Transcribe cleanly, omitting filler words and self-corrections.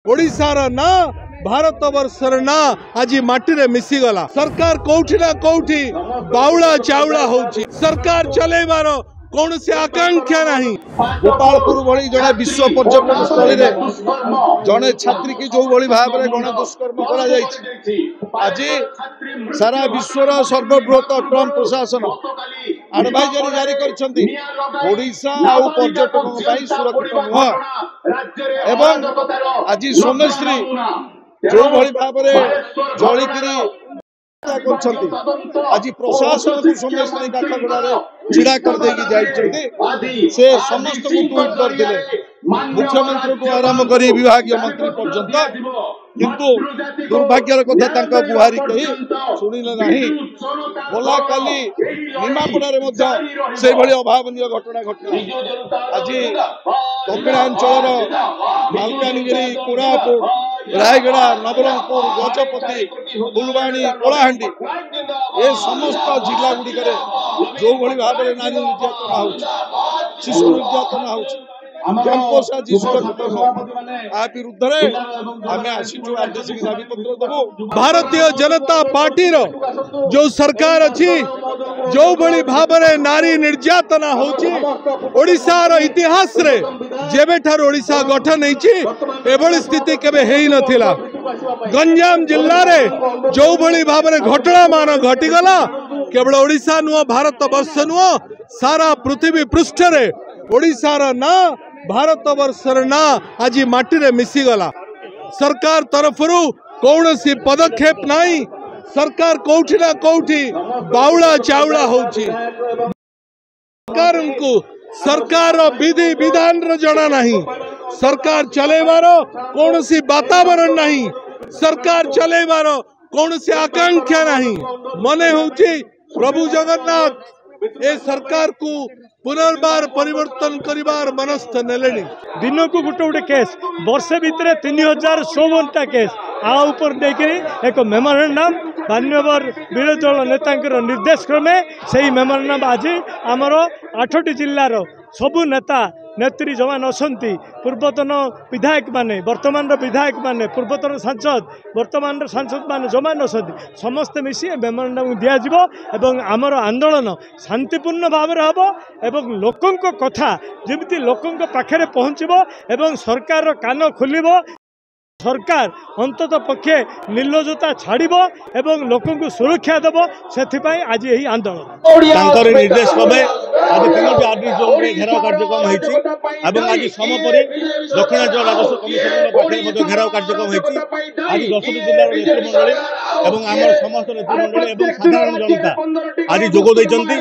ओडिशार ना भारत वर्षर ना आज माटी रे मिसीगला। सरकार कौटी ना कौटी बाउला चाउला होची। सरकार चलेबार कौन से आकांक्षा नहीं। गोपालपुर भली जड़े विश्व पर्यटन स्थल जड़े छात्री की जो भाई भाव में गण दुष्कर्म आज सारा विश्वर सर्वबृहत ट्रम्प प्रशासन एडवाइजरी जारी करोडिशा आउ पर्यटकों सुरक्षित नुह एवं आज सोमेश्री जो भाई भाव में जलिकी आज प्रशासन को सोमेश्री काठगड़े छिड़ा कर से समस्त को ट्वीट करते मुख्यमंत्री को आरंभ कर विभाग मंत्री पर्यंत किंतु दुर्भाग्यर कथा गुहारी कही शुणिले नहीं। गला काली निमापड़ा से अभावनीय घटना घटना आज दक्षिणांचल मालकानगिरी कोरापुट रायगड़ा नवरंगपुर गजपति फुलवाणी कलाहांडी ए समस्त जिला गुड़िक जो भाव में नारी निर्यातना हो शिशु निर्यातना हो कैंपस आज सुरक्षित विरुद्ध भारतीय जनता पार्टी रो जो सरकार अच्छी जो भली भाव में नारी निर्यातना होची ओडिशार इतिहास रे जेबेठार ओडिशा गठन होती स्थिति केबे हेई नथिला। गंजाम जिल्ला रे जो भली भाव में घटना मान घटीगला केवल ओडिशा नुह भारत वर्ष नुह सारा पृथ्वी पृष्ठ रे ओडिशार ना भारत वर्षर ना आज माटी रे मिसीगला। सरकार तरफरु कौन सी पदक्षेप नहीं। सरकार कौटी ना कौटी बाउला चाउला होची। सरकार विधि विधान जना नहीं। सरकार चलेबार कौन सी वातावरण नहीं। सरकार चलेबार कौन सी आकांक्षा नहीं। मने होची प्रभु जगन्नाथ ए सरकार को पुनर्बार परिवर्तन करिबार मनस्थ नेलेनी। दिन को गोटे गोटे केस वर्षे भितर 3054टा केस आपर देखिए एक मेमोरेंडम मान्यवर विरोधी दल नेता निर्देश क्रमे से मेमोरेंडम आज आमर 8टी जिलार सबु नेता नेत्री जो मैंने अच्छा पूर्वतन विधायक माने वर्तमान विधायक माने पूर्वतन सांसद वर्तमान सांसद माने जो मैंने अच्छा समस्ते मिसी मेमोरेंडम दिज्व एवं आमर आंदोलन शांतिपूर्ण भाव में हम एवं लोकों कथा जमी लोकों पाखे पहुँचब एवं सरकार कान खोल सरकार अंतत पक्षे निर्लजता छाड़ब एवं लोकों को सुरक्षा देव से आज यही आंदोलन निर्देश क्रमे आज 3टी आरडी जोन में घेराव कार्यक्रम होती आज समपरी दक्षिणांचल राजस्व कमिशनर पाखे घेराव कार्यक्रम होती आज 10टी जिलार नेतृमंडली और आम समस्त नेतृमंडली और साधारण जनता आज जोग देइछन्ति।